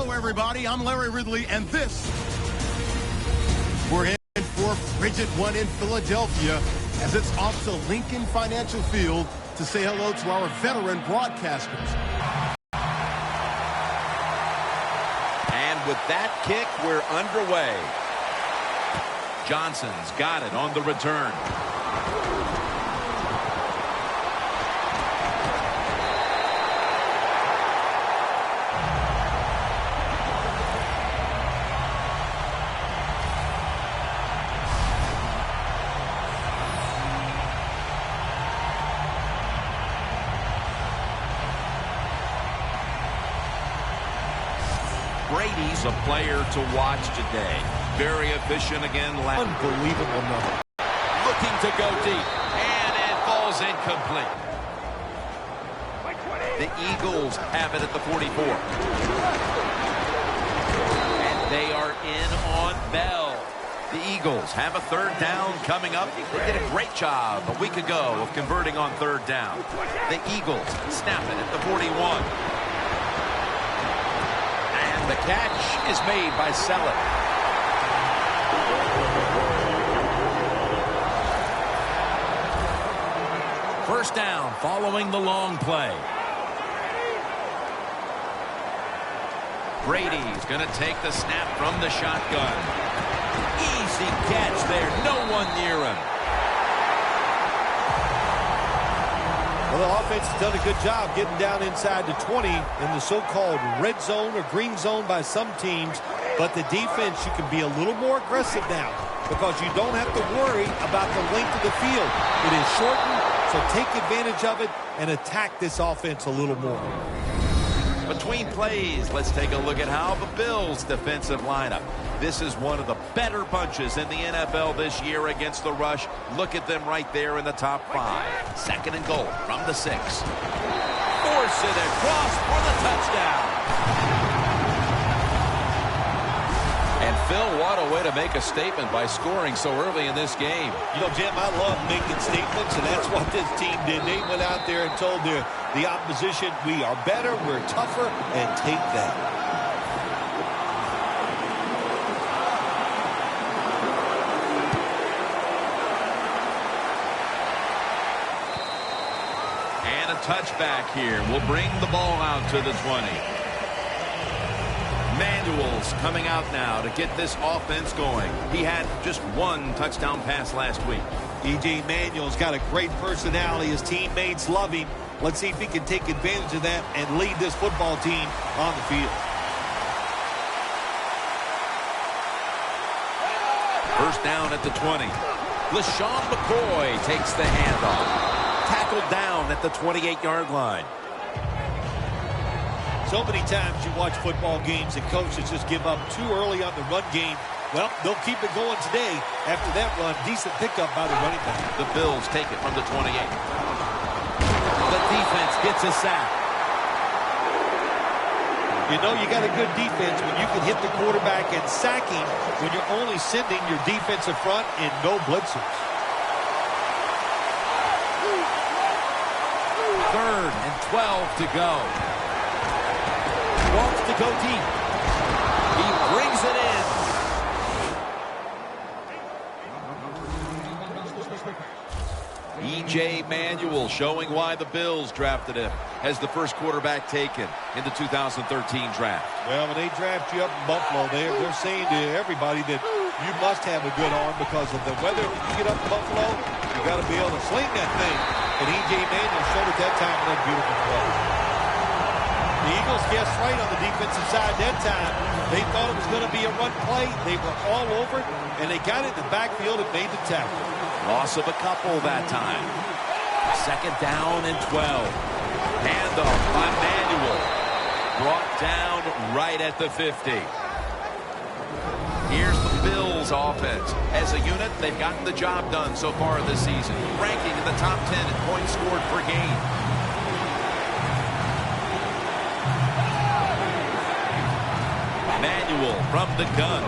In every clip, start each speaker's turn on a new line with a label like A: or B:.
A: Hello, everybody. I'm Larry Ridley, and this, we're in for Frigid One in Philadelphia as it's off to Lincoln Financial Field to say hello to our veteran broadcasters.
B: And with that kick, we're underway. Johnson's got it on the return. Brady's a player to watch today. Very efficient again.
A: Unbelievable number.
B: Looking to go deep. And it falls incomplete. The Eagles have it at the 44. And they are in on Bell. The Eagles have a third down coming up. They did a great job a week ago of converting on third down. The Eagles snap it at the 41. The catch is made by Sellett. First down following the long play. Brady's going to take the snap from the shotgun. Easy catch there. No one near him.
C: Well, the offense has done a good job getting down inside the 20 in the so-called red zone or green zone by some teams. But the defense, you can be a little more aggressive now because you don't have to worry about the length of the field. It is shortened, so take advantage of it and attack this offense a little more.
B: Between plays, let's take a look at how the Bills' defensive lineup. This is one of the better bunches in the NFL this year against the rush. Look at them right there in the top 5. Second and goal from the 6. Force it across for the touchdown. And Phil, what a way to make a statement by scoring so early in this game.
C: You know, Jim, I love making statements, and that's what this team did. They went out there and told the opposition, we are better, we're tougher, and take that.
B: Touchback here will bring the ball out to the 20. Manuel's coming out now to get this offense going. He had just one touchdown pass last week.
C: E.J. Manuel's got a great personality. His teammates love him. Let's see if he can take advantage of that and lead this football team on the field.
B: First down at the 20. LaShawn McCoy takes the handoff. Tackled down at the 28-yard line.
C: So many times you watch football games and coaches just give up too early on the run game. Well, they'll keep it going today. After that run, decent pickup by the running back.
B: The Bills take it from the 28. The defense gets a sack.
C: You know you got a good defense when you can hit the quarterback and sack him when you're only sending your defensive front and no blitzers.
B: Third and 12 to go. Wants to go deep. He brings it in. E.J. Manuel showing why the Bills drafted him as the first quarterback taken in the 2013 draft.
C: Well, when they draft you up in Buffalo, they're saying to everybody that you must have a good arm because of the weather. When you get up in Buffalo, you got to be able to sling that thing. And E.J. Manuel showed at that time in that beautiful play. The Eagles guessed right on the defensive side that time. They thought it was going to be a run play. They were all over it, and they got it in the backfield and made the tackle.
B: Loss of a couple that time. Second down and 12. Handoff by Manuel. Brought down right at the 50. Here's the Bills offense. As a unit, they've gotten the job done so far this season, ranking in the top 10 in points scored per game. Manuel from the gun.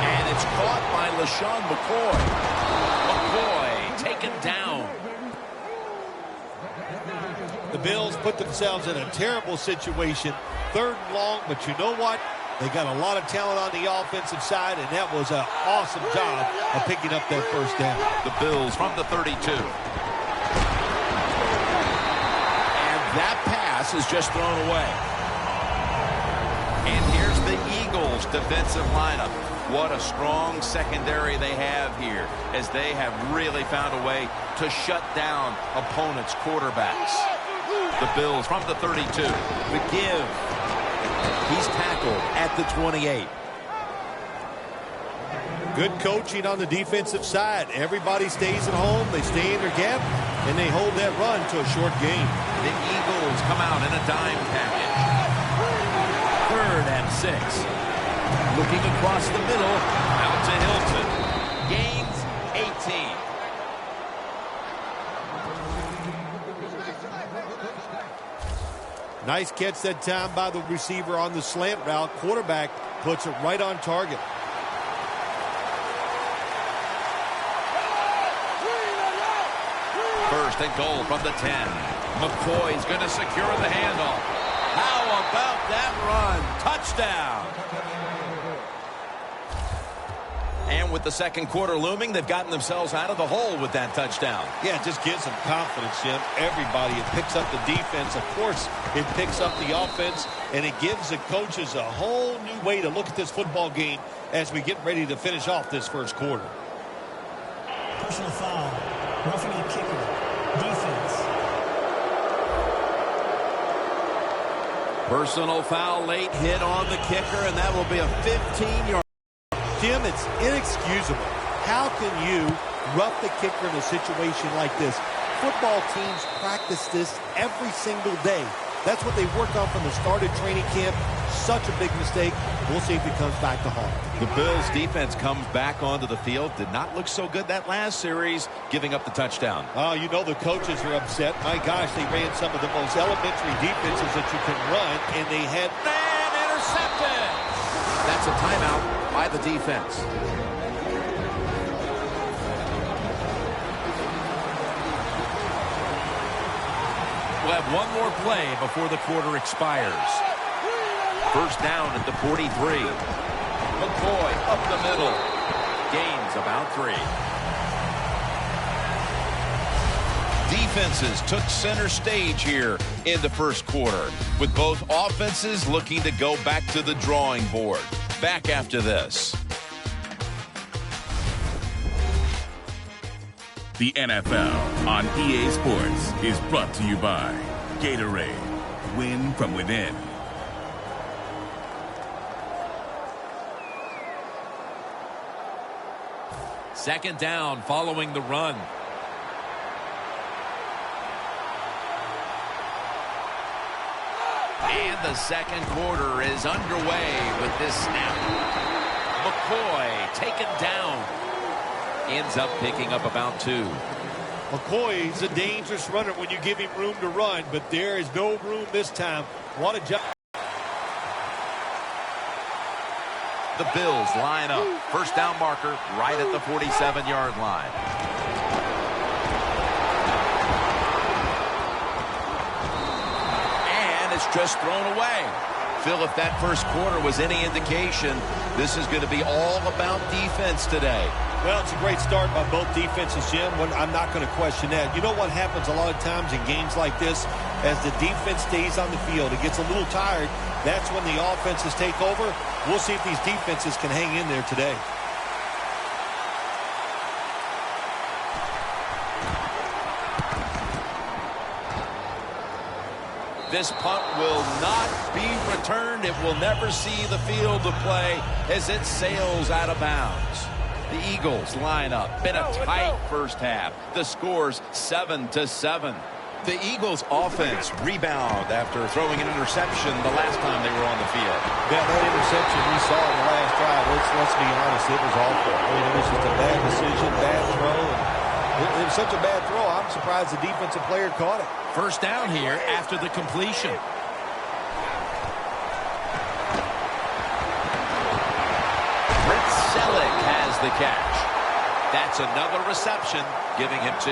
B: And it's caught by LaShawn McCoy. McCoy taken down.
C: The Bills put themselves in a terrible situation 3rd and long, but you know what? They got a lot of talent on the offensive side, and that was an awesome job of picking up that 1st down.
B: The Bills from the 32. And that pass is just thrown away. And here's the Eagles' defensive lineup. What a strong secondary they have here, as they have really found a way to shut down opponents' quarterbacks. The Bills from the 32. The give. He's tackled at the 28.
C: Good coaching on the defensive side. Everybody stays at home. They stay in their gap, and they hold that run to a short gain.
B: The Eagles come out in a dime package. 3rd and 6. Looking across the middle, out to Hilton. Gains 18.
C: Nice catch that time by the receiver on the slant route. Quarterback puts it right on target.
B: First and goal from the 10. McCoy's going to secure the handoff. How about that run? Touchdown. And with the 2nd quarter looming, they've gotten themselves out of the hole with that touchdown.
C: Yeah, it just gives them confidence, Jim. Everybody, it picks up the defense. Of course, it picks up the offense, and it gives the coaches a whole new way to look at this football game as we get ready to finish off this 1st quarter.
D: Personal foul. Roughing the kicker. Defense.
B: Personal foul, late hit on the kicker, and that will be a 15-yard.
C: Jim, it's inexcusable. How can you rough the kicker in a situation like this? Football teams practice this every single day. That's what they work on from the start of training camp. Such a big mistake. We'll see if it comes back to haunt.
B: The Bills defense comes back onto the field. Did not look so good that last series, giving up the touchdown.
C: Oh, you know the coaches are upset. My gosh, they ran some of the most elementary defenses that you can run, and they had...
B: And intercepted! That's a timeout by the defense. We'll have one more play before the quarter expires. 1st down at the 43. McCoy up the middle. Gains about 3. Defenses took center stage here in the 1st quarter, with both offenses looking to go back to the drawing board. Back after this.
E: The NFL on EA Sports is brought to you by Gatorade. Win from within.
B: Second down following the run. And the 2nd quarter is underway with this snap. McCoy taken down. Ends up picking up about 2.
C: McCoy is a dangerous runner when you give him room to run, but there is no room this time. What a job.
B: The Bills line up. 1st down marker right at the 47-yard line. And it's just thrown away. Phil, if that 1st quarter was any indication, this is going to be all about defense today.
C: Well, it's a great start by both defenses, Jim. I'm not going to question that. You know what happens a lot of times in games like this? As the defense stays on the field, it gets a little tired. That's when the offenses take over. We'll see if these defenses can hang in there today.
B: This punt will not be returned. It will never see the field of play as it sails out of bounds. The Eagles line up in a tight 1st half. The score's 7-7. The Eagles offense rebound after throwing an interception the last time they were on the field.
C: Yeah, that interception we saw in the last drive, let's be honest, it was awful. I mean, it was just a bad decision, bad throw. It was such a bad throw, I'm surprised the defensive player caught it.
B: 1st down here after the completion. Fritz Selleck has the catch. That's another reception, giving him 2.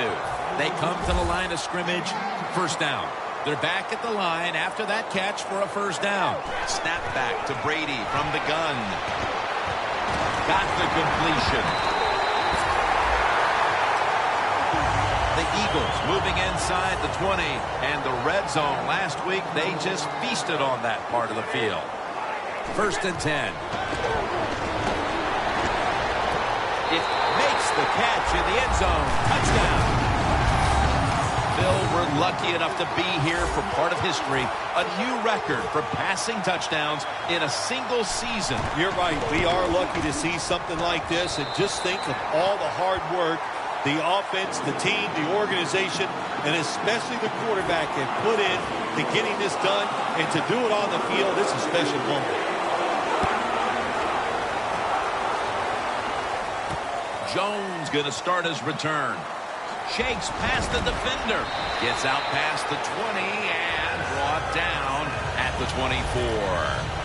B: They come to the line of scrimmage. 1st down. They're back at the line after that catch for a first down. Snap back to Brady from the gun. Got the completion. The Eagles moving inside the 20, and the red zone last week, they just feasted on that part of the field. 1st and 10. It makes the catch in the end zone. Touchdown. Bill, we're lucky enough to be here for part of history. A new record for passing touchdowns in a single season.
C: You're right. We are lucky to see something like this, and just think of all the hard work the offense, the team, the organization, and especially the quarterback have put in to getting this done, and to do it on the field. It's a special moment.
B: Jones going to start his return. Shakes past the defender. Gets out past the 20 and brought down at the 24.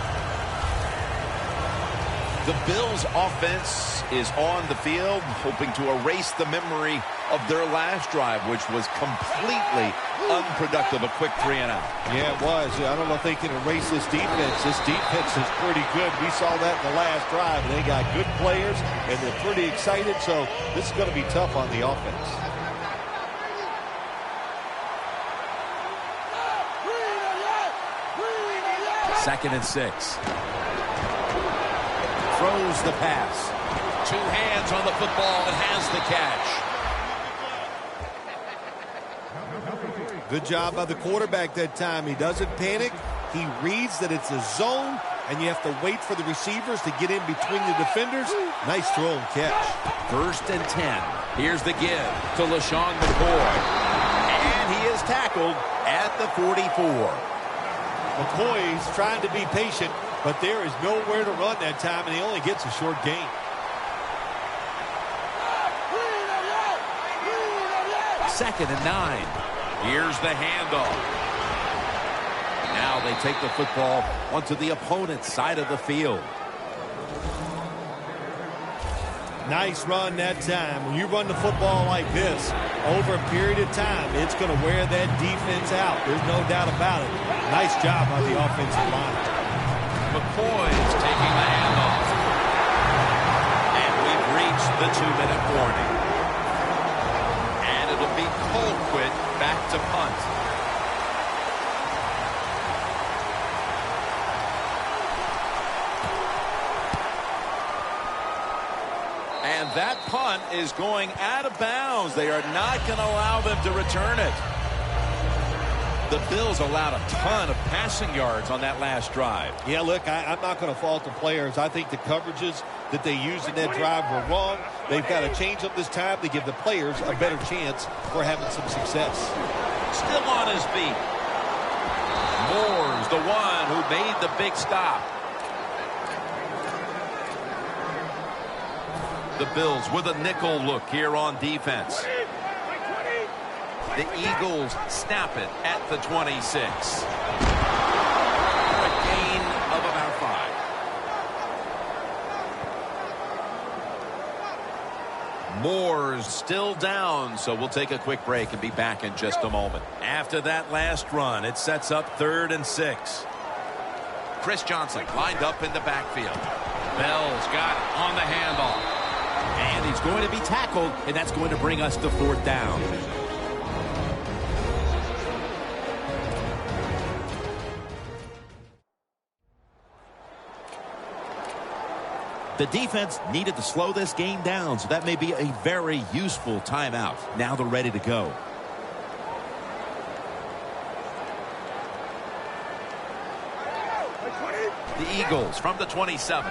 B: The Bills offense is on the field, hoping to erase the memory of their last drive, which was completely unproductive. A quick 3 and out.
C: Yeah, it was. I don't know if they can erase this defense. This defense is pretty good. We saw that in the last drive, and they got good players, and they're pretty excited, so this is going to be tough on the offense.
B: Second and 6. Throws the pass. 2 hands on the football and has the catch.
C: Good job by the quarterback that time. He doesn't panic. He reads that it's a zone, and you have to wait for the receivers to get in between the defenders. Nice throw and catch.
B: 1st and 10. Here's the give to LaShawn McCoy. And he is tackled at the 44.
C: McCoy's trying to be patient, but there is nowhere to run that time, and he only gets a short gain.
B: Second and 9. Here's the handoff. Now they take the football onto the opponent's side of the field.
C: Nice run that time. When you run the football like this over a period of time, it's going to wear that defense out. There's no doubt about it. Nice job by the offensive line.
B: McCoy's taking the handoff. And we've reached the 2-minute warning. And it'll be Colquitt back to punt. And that punt is going out of bounds. They are not going to allow them to return it. The Bills allowed a ton of passing yards on that last drive.
C: Yeah, look, I'm not going to fault the players. I think the coverages that they used in that drive were wrong. They've got to change them this time to give the players a better chance for having some success.
B: Still on his feet. Moore's the one who made the big stop. The Bills with a nickel look here on defense. The Eagles snap it at the 26. For a gain of about 5. Moore's still down, so we'll take a quick break and be back in just a moment. After that last run, it sets up 3rd and 6. Chris Johnson lined up in the backfield. Bell's got it on the handoff. And he's going to be tackled, and that's going to bring us to 4th down. The defense needed to slow this game down, so that may be a very useful timeout. Now they're ready to go. The Eagles from the 27.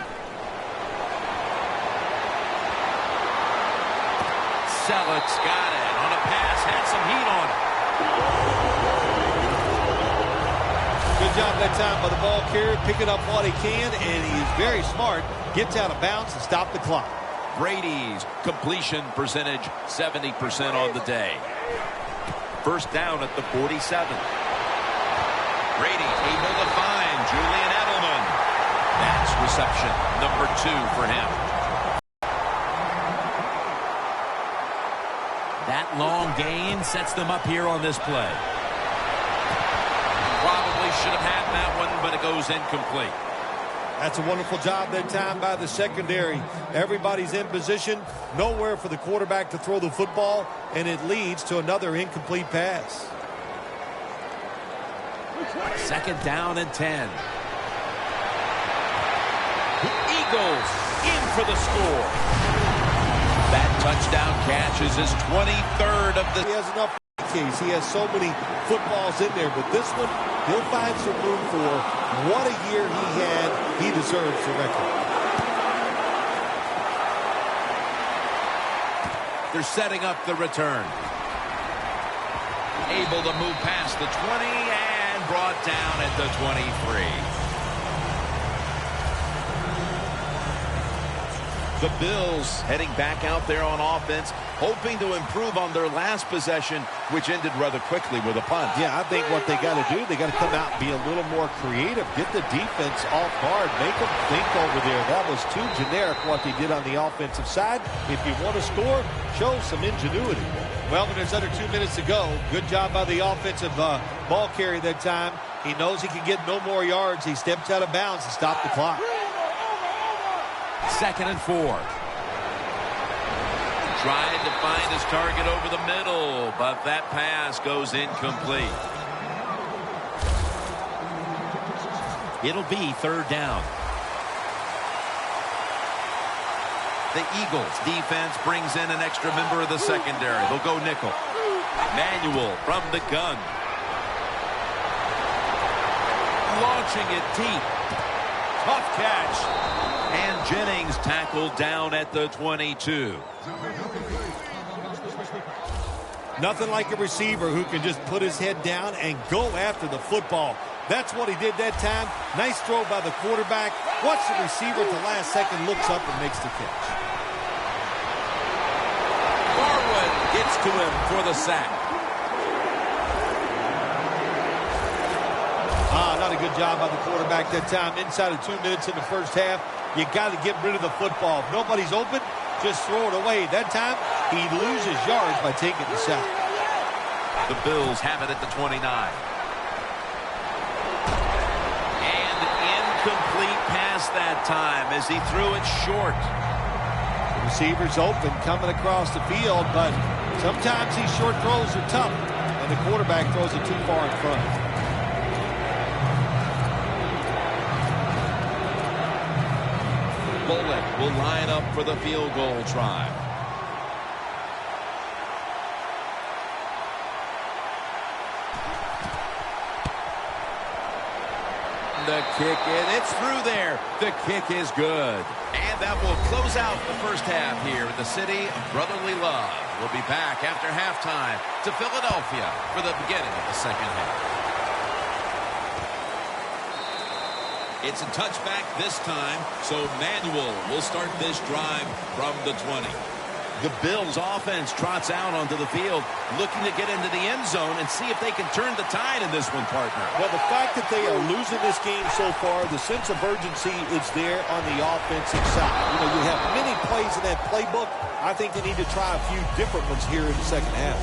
B: Selleck's got it on a pass, had some heat on it.
C: Good job that time by the ball carrier, picking up what he can, and he's very smart. Gets out of bounds and stop the clock.
B: Brady's completion percentage 70% on the day. 1st down at the 47. Brady able to find Julian Edelman. That's reception number 2 for him. That long gain sets them up here on this play. should have had that one, but it goes incomplete.
C: That's a wonderful job that time by the secondary. Everybody's in position, nowhere for the quarterback to throw the football, and it leads to another incomplete pass.
B: 2nd down and 10. The Eagles in for the score. That touchdown catch is his 23rd of the...
C: He has enough case. He has so many footballs in there, but this one, he'll find some room for. What a year he had. He deserves the record.
B: They're setting up the return. Able to move past the 20 and brought down at the 23. The Bills heading back out there on offense, hoping to improve on their last possession, which ended rather quickly with a punt.
C: Yeah, I think what they got to do, they got to come out and be a little more creative. Get the defense off guard. Make them think over there. That was too generic what they did on the offensive side. If you want to score, show some ingenuity. Well, when there's under 2 minutes to go, good job by the offensive ball carrier that time. He knows he can get no more yards. He steps out of bounds and stopped the clock.
B: 2nd and 4. Tried to find his target over the middle, but that pass goes incomplete. It'll be 3rd down. The Eagles defense brings in an extra member of the secondary. They'll go nickel. Manuel from the gun. Launching it deep. Tough catch. And Jennings tackled down at the 22.
C: Nothing like a receiver who can just put his head down and go after the football. That's what he did that time. Nice throw by the quarterback. Watch the receiver at the last second, looks up and makes the catch.
B: Barwood gets to him for the sack.
C: Not a good job by the quarterback that time. Inside of 2 minutes in the first half, you got to get rid of the football. If nobody's open, just throw it away. That time, he loses yards by taking the sack.
B: The Bills have it at the 29. And incomplete pass that time as he threw it short.
C: The receiver's open, coming across the field, but sometimes these short throws are tough, and the quarterback throws it too far in front.
B: Bullock will line up for the field goal try. The kick, and it's through there. The kick is good. And that will close out the first half here in the city of brotherly love. We'll be back after halftime to Philadelphia for the beginning of the second half. It's a touchback this time, so Manuel will start this drive from the 20. The Bills offense trots out onto the field, looking to get into the end zone and see if they can turn the tide in this one, partner.
C: Well, the fact that they are losing this game so far, the sense of urgency is there on the offensive side. You know, you have many plays in that playbook. I think they need to try a few different ones here in the second half.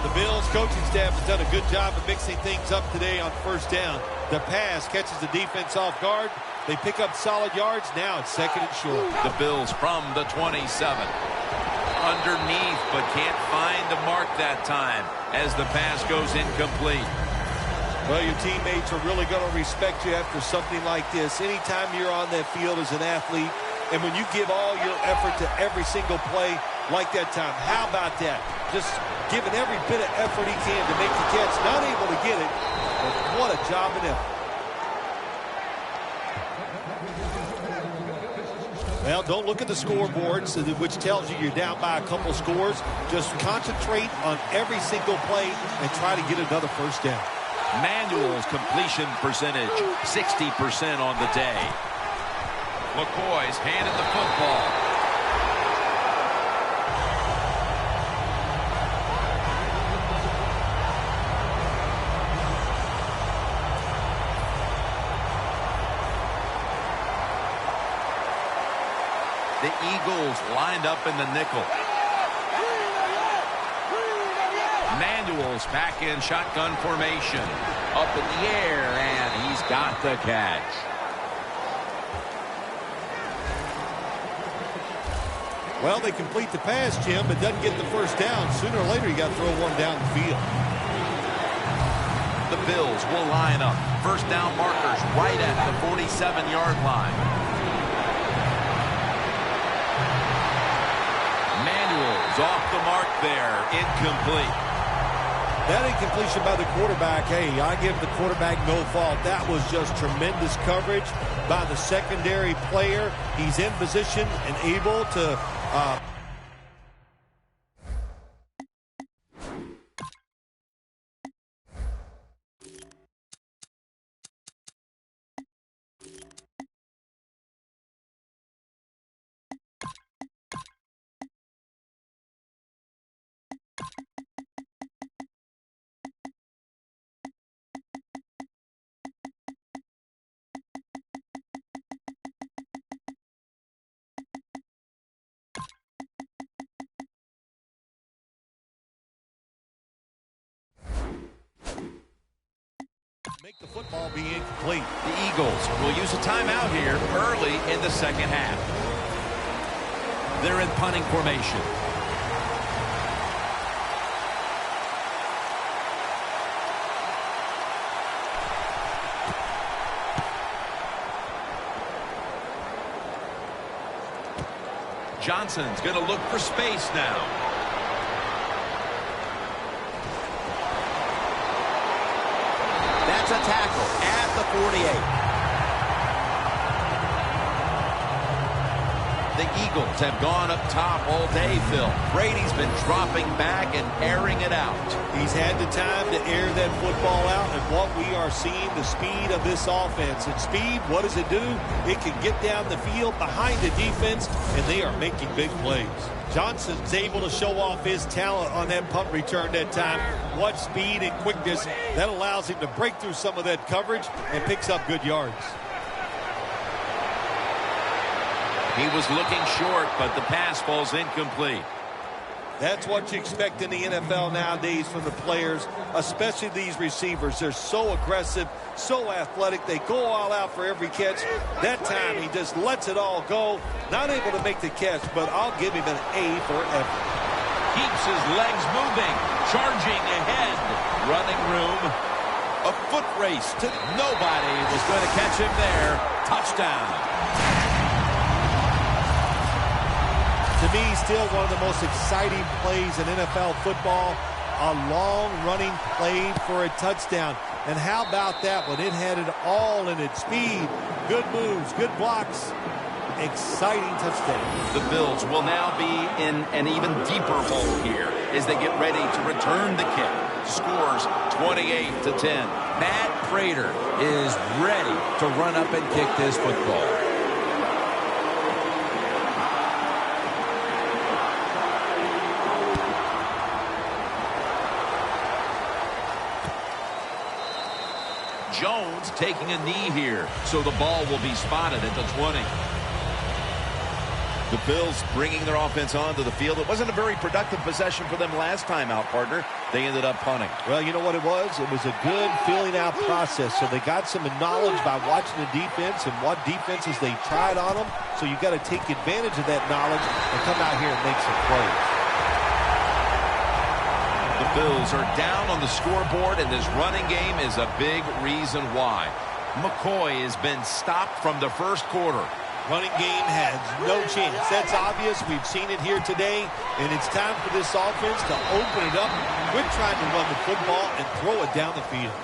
C: The Bills coaching staff has done a good job of mixing things up today on first down. The pass catches the defense off guard. They pick up solid yards. Now it's 2nd and short.
B: The Bills from the 27. Underneath, but can't find the mark that time as the pass goes incomplete.
C: Well, your teammates are really going to respect you after something like this. Anytime you're on that field as an athlete, and when you give all your effort to every single play like that time, how about that? Just giving every bit of effort he can to make the catch. Not able to get it, but what a job and effort. Well, don't look at the scoreboards, which tells you you're down by a couple scores. Just concentrate on every single play and try to get another first down.
B: Manuel's completion percentage, 60% on the day. McCoy's handed the football. The Eagles lined up in the nickel. Manuel's back in shotgun formation. Up in the air, and he's got the catch.
C: Well, they complete the pass, Jim, but doesn't get the first down. Sooner or later, you got to throw one down the field.
B: The Bills will line up. First down markers right at the 47-yard line. Manuel's off the mark there. Incomplete.
C: That incompletion by the quarterback, hey, I give the quarterback no fault. That was just tremendous coverage by the secondary player. He's in position and able to make the football be incomplete.
B: The Eagles will use a timeout here early in the second half. They're in punting formation. Johnson's going to look for space now. That's a tackle at the 48. The Eagles have gone up top all day, Phil. Brady's been dropping back and airing it out.
C: He's had the time to air that football out, and what we are seeing, the speed of this offense. And speed, what does it do? It can get down the field behind the defense, and they are making big plays. Johnson's able to show off his talent on that punt return that time. What speed and quickness. That allows him to break through some of that coverage and picks up good yards.
B: He was looking short, but the pass falls incomplete.
C: That's what you expect in the NFL nowadays from the players, especially these receivers. They're so aggressive, so athletic. They go all out for every catch. That time, he just lets it all go. Not able to make the catch, but I'll give him an A for effort.
B: Keeps his legs moving, charging ahead. Running room. A foot race to nobody was going to catch him there. Touchdown.
C: To me, still one of the most exciting plays in NFL football. A long running play for a touchdown. And how about that one? It had it all in its speed. Good moves, good blocks. Exciting touchdown.
B: The Bills will now be in an even deeper hole here as they get ready to return the kick. Scores 28-10. Matt Prater is ready to run up and kick this football. Jones taking a knee here, so the ball will be spotted at the 20. The Bills bringing their offense onto the field. It wasn't a very productive possession for them last time out, partner. They ended up punting.
C: Well, you know what it was? It was a good filling out process. So they got some knowledge by watching the defense and what defenses they tried on them. So you got to take advantage of that knowledge and come out here and make some plays.
B: The Bills are down on the scoreboard, and this running game is a big reason why. McCoy has been stopped from the first quarter.
C: Running game has no chance. That's obvious. We've seen it here today, and it's time for this offense to open it up. Quit trying to run the football and throw it down the field.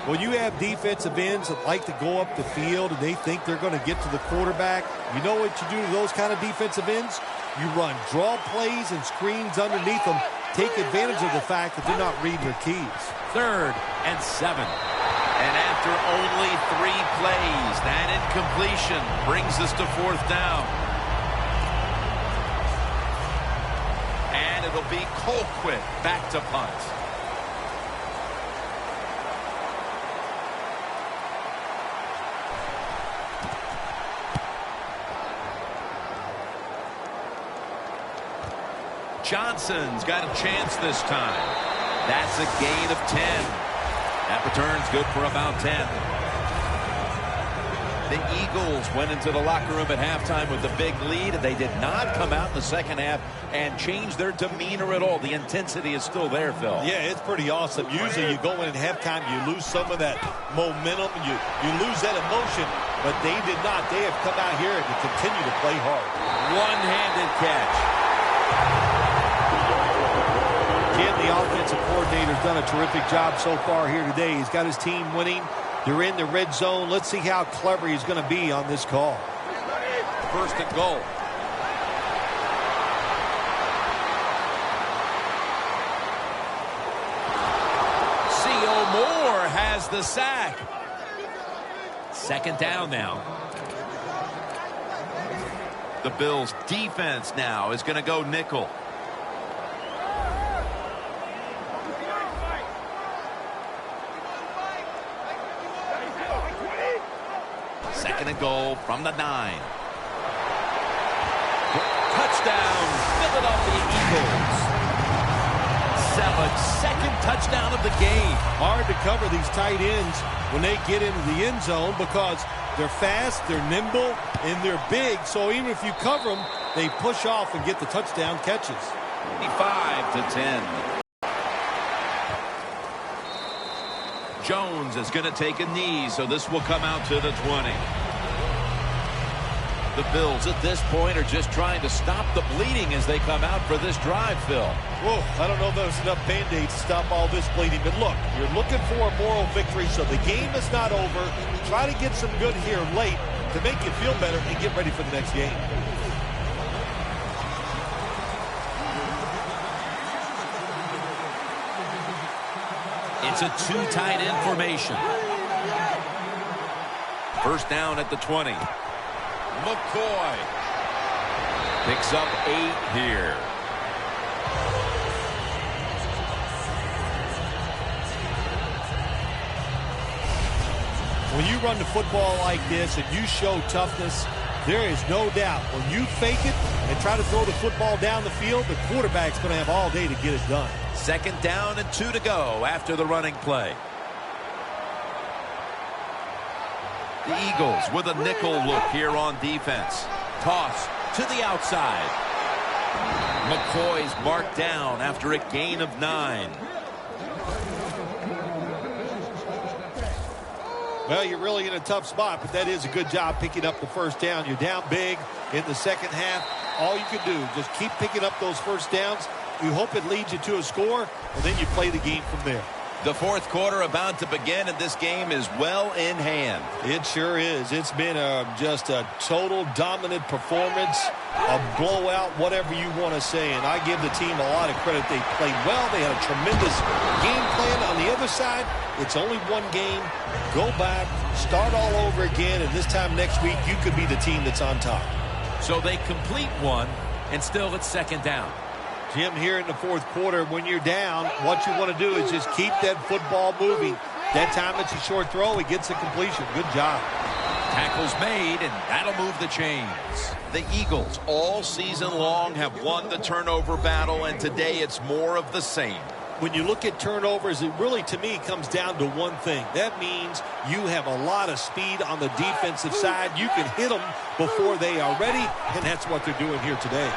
C: When you have defensive ends that like to go up the field and they think they're going to get to the quarterback, you know what you do to those kind of defensive ends? You run draw plays and screens underneath them. Take advantage of the fact that they're not reading their keys.
B: 3rd and 7. And after only 3 plays, that incompletion brings us to 4th down. And it'll be Colquitt back to punt. Johnson's got a chance this time. That's a gain of 10. That return's good for about 10. The Eagles went into the locker room at halftime with a big lead, and they did not come out in the second half and change their demeanor at all. The intensity is still there, Phil.
C: Yeah, it's pretty awesome. Usually you go in at halftime, you lose some of that momentum, you lose that emotion, but they did not. They have come out here and continue to play hard.
B: One-handed catch.
C: Jim, the offensive coordinator, has done a terrific job so far here today. He's got his team winning. They're in the red zone. Let's see how clever he's going to be on this call.
B: First and goal. C.O. Moore has the sack. Second down now. The Bills' defense now is going to go nickel. Second and goal from the 9. Touchdown, Philadelphia Eagles. Second touchdown of the game.
C: Hard to cover these tight ends when they get into the end zone because they're fast, they're nimble, and they're big. So even if you cover them, they push off and get the touchdown catches.
B: 25-10. Jones is going to take a knee, so this will come out to the 20. The Bills at this point are just trying to stop the bleeding as they come out for this drive, Phil.
C: Whoa, I don't know if there's enough Band-Aids to stop all this bleeding, but look, you're looking for a moral victory, so the game is not over. Try to get some good here late to make you feel better and get ready for the next game.
B: It's a two tight end formation. First down at the 20. McCoy picks up 8 here.
C: When you run the football like this and you show toughness, there is no doubt when you fake it and try to throw the football down the field, the quarterback's going to have all day to get it done.
B: Second down and 2 to go after the running play. The Eagles with a nickel look here on defense. Toss to the outside. McCoy's marked down after a gain of 9.
C: Well, you're really in a tough spot, but that is a good job picking up the first down. You're down big in the second half. All you can do, just keep picking up those first downs. You hope it leads you to a score, and then you play the game from there.
B: The fourth quarter about to begin, and this game is well in hand.
C: It sure is. It's been just a total dominant performance, a blowout, whatever you want to say. And I give the team a lot of credit. They played well. They had a tremendous game plan. On the other side, it's only one game. Go back, start all over again, and this time next week, you could be the team that's on top.
B: So they complete one, and still it's second down.
C: Jim, here in the fourth quarter, when you're down, what you want to do is just keep that football moving. That time it's a short throw. He gets a completion. Good job.
B: Tackle's made, and that'll move the chains. The Eagles all season long have won the turnover battle, and today it's more of the same.
C: When you look at turnovers, it really, to me, comes down to one thing. That means you have a lot of speed on the defensive side. You can hit them before they are ready, and that's what they're doing here today.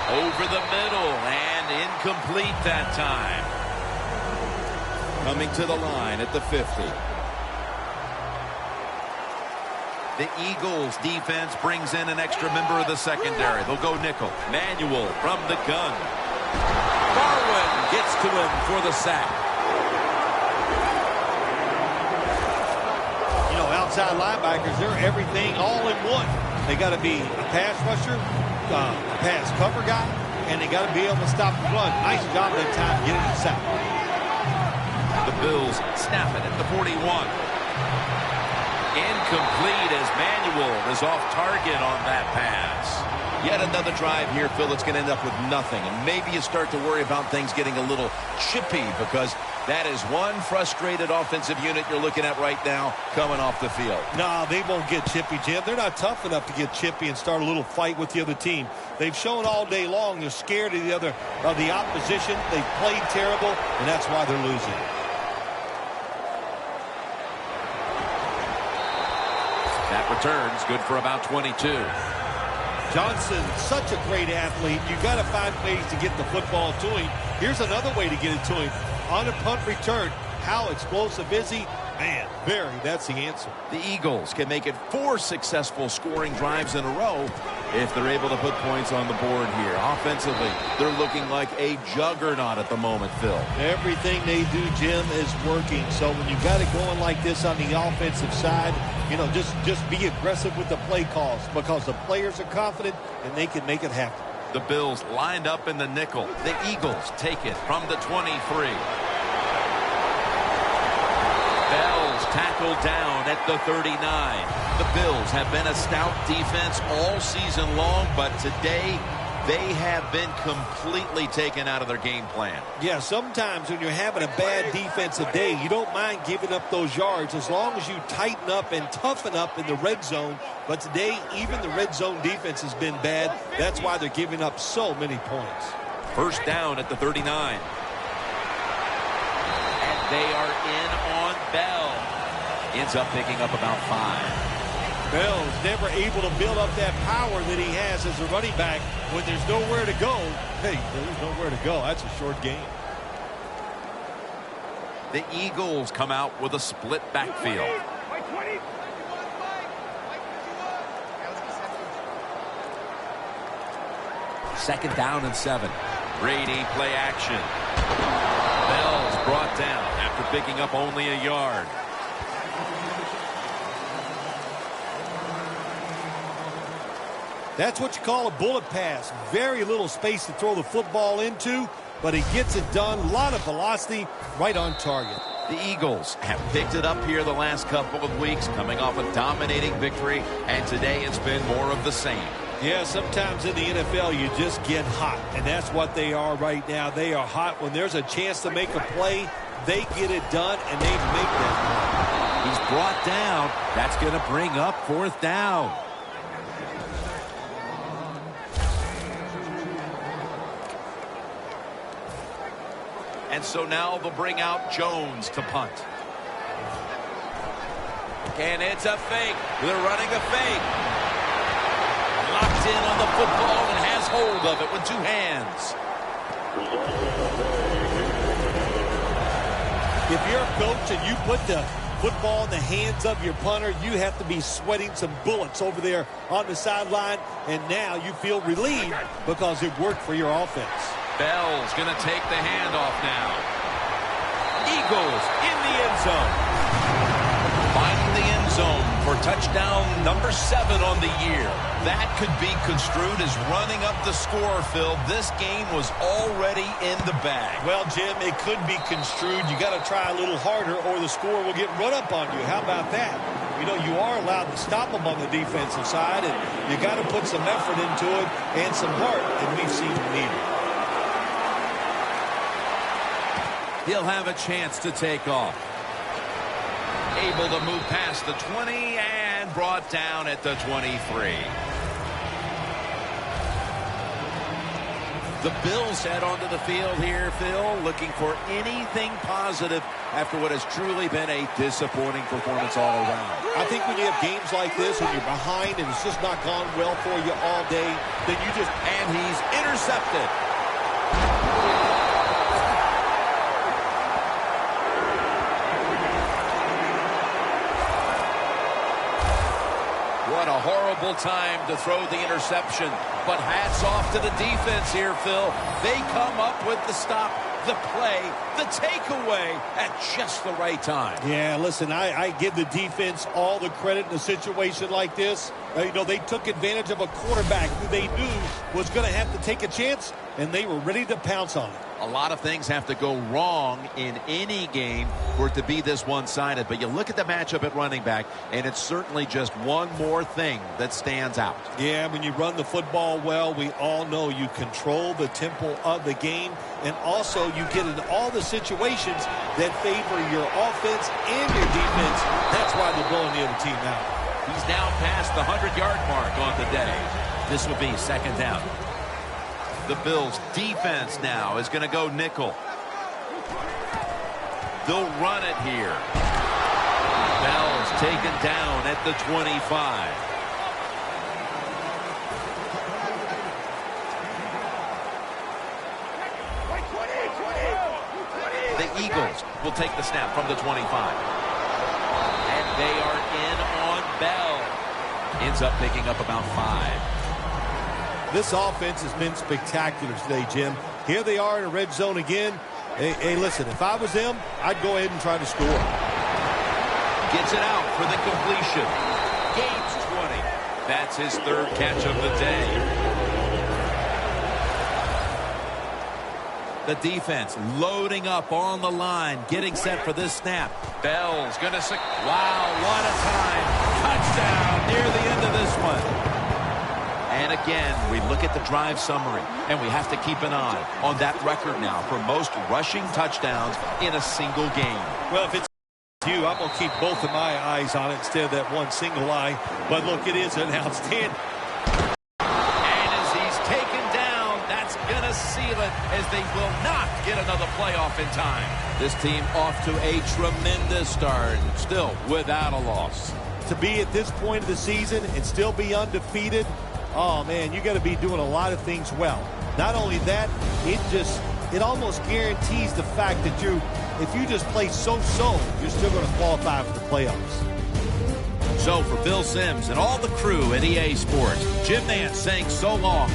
B: Over the middle and incomplete that time. Coming to the line at the 50. The Eagles defense brings in an extra member of the secondary. They'll go nickel. Manuel from the gun. Darwin gets to him for the sack.
C: You know, outside linebackers, they're everything all in one. They got to be a pass rusher, a pass cover guy, and they got to be able to stop the run. Nice job that time getting the sack.
B: The Bills snap it at the 41. Incomplete as Manuel is off target on that pass. Yet another drive here, Phil, that's going to end up with nothing. And maybe you start to worry about things getting a little chippy because That is one frustrated offensive unit you're looking at right now coming off the field.
C: No, they won't get chippy, Jim. They're not tough enough to get chippy and start a little fight with the other team. They've shown all day long they're scared of the opposition. They've played terrible, and that's why they're losing.
B: That returns good for about 22.
C: Johnson, such a great athlete. You got to find ways to get the football to him. Here's another way to get it to him. On a punt return, how explosive is he? Man, that's the answer.
B: The Eagles can make it 4 successful scoring drives in a row if they're able to put points on the board here. Offensively, they're looking like a juggernaut at the moment, Phil.
C: Everything they do, Jim, is working. So when you got it going like this on the offensive side, you know, just be aggressive with the play calls because the players are confident and they can make it happen.
B: The Bills lined up in the nickel. The Eagles take it from the 23. Bell's tackled down at the 39. The Bills have been a stout defense all season long, but today they have been completely taken out of their game plan.
C: Yeah, sometimes when you're having a bad defensive day, you don't mind giving up those yards as long as you tighten up and toughen up in the red zone. But today, even the red zone defense has been bad. That's why they're giving up so many points.
B: First down at the 39. And they are in on Bell. Ends up picking up about 5.
C: Bell's never able to build up that power that he has as a running back when there's nowhere to go. Hey, there's nowhere to go. That's a short game.
B: The Eagles come out with a split backfield. Second down and 7. Brady play action. Bell's brought down after picking up only a yard.
C: That's what you call a bullet pass. Very little space to throw the football into, but he gets it done. A lot of velocity, right on target.
B: The Eagles have picked it up here the last couple of weeks, coming off a dominating victory, and today it's been more of the same.
C: Yeah, sometimes in the NFL you just get hot, and that's what they are right now. They are hot. When there's a chance to make a play, they get it done, and they make that play.
B: He's brought down. That's going to bring up 4th down. And so now they'll bring out Jones to punt. And it's a fake. They're running a fake. Locked in on the football and has hold of it with 2 hands.
C: If you're a coach and you put the football in the hands of your punter, you have to be sweating some bullets over there on the sideline. And now you feel relieved because it worked for your offense.
B: Bell's going to take the handoff now. Eagles in the end zone. Finding the end zone for touchdown number 7 on the year. That could be construed as running up the score, Phil. This game was already in the bag.
C: Well, Jim, it could be construed. You got to try a little harder or the score will get run up on you. How about that? You know, you are allowed to stop them on the defensive side, and you got to put some effort into it and some heart, and we've seen them need it.
B: He'll have a chance to take off. Able to move past the 20 and brought down at the 23. The Bills head onto the field here, Phil, looking for anything positive after what has truly been a disappointing performance all around.
C: I think when you have games like this and you're behind and it's just not gone well for you all day, then you just...
B: And he's intercepted. What a horrible time to throw the interception. But hats off to the defense here, Phil. They come up with the stop, the play, the takeaway at just the right time.
C: Yeah, listen, I give the defense all the credit in a situation like this. You know, they took advantage of a quarterback who they knew was going to have to take a chance, and they were ready to pounce on it.
B: A lot of things have to go wrong in any game for it to be this one-sided. But you look at the matchup at running back, and it's certainly just one more thing that stands out.
C: Yeah, when you run the football well, we all know you control the tempo of the game, and also you get into all the situations that favor your offense and your defense. That's why they're blowing the other team out.
B: He's now past the 100-yard mark on the day. This will be second down. The Bills' defense now is going to go nickel. They'll run it here. Bell's taken down at the 25. The Eagles will take the snap from the 25. And they are in on Bell. Ends up picking up about 5.
C: This offense has been spectacular today, Jim. Here they are in a red zone again. Hey, listen, if I was them, I'd go ahead and try to score.
B: Gets it out for the completion. Gains 20. That's his third catch of the day. The defense loading up on the line, getting set for this snap. Bell's going to... Wow, what a time. Touchdown near the end of this one. And again, we look at the drive summary, and we have to keep an eye on that record now for most rushing touchdowns in a single game.
C: Well, if it's you, I'm going to keep both of my eyes on it instead of that one single eye. But look, it is an outstanding.
B: And as he's taken down, that's going to seal it as they will not get another playoff in time. This team off to a tremendous start, still without a loss.
C: To be at this point of the season and still be undefeated, oh, man, you got to be doing a lot of things well. Not only that, it almost guarantees the fact that if you just play so-so, you're still going to qualify for the playoffs.
B: So for Bill Sims and all the crew at EA Sports, Jim Nance saying so long.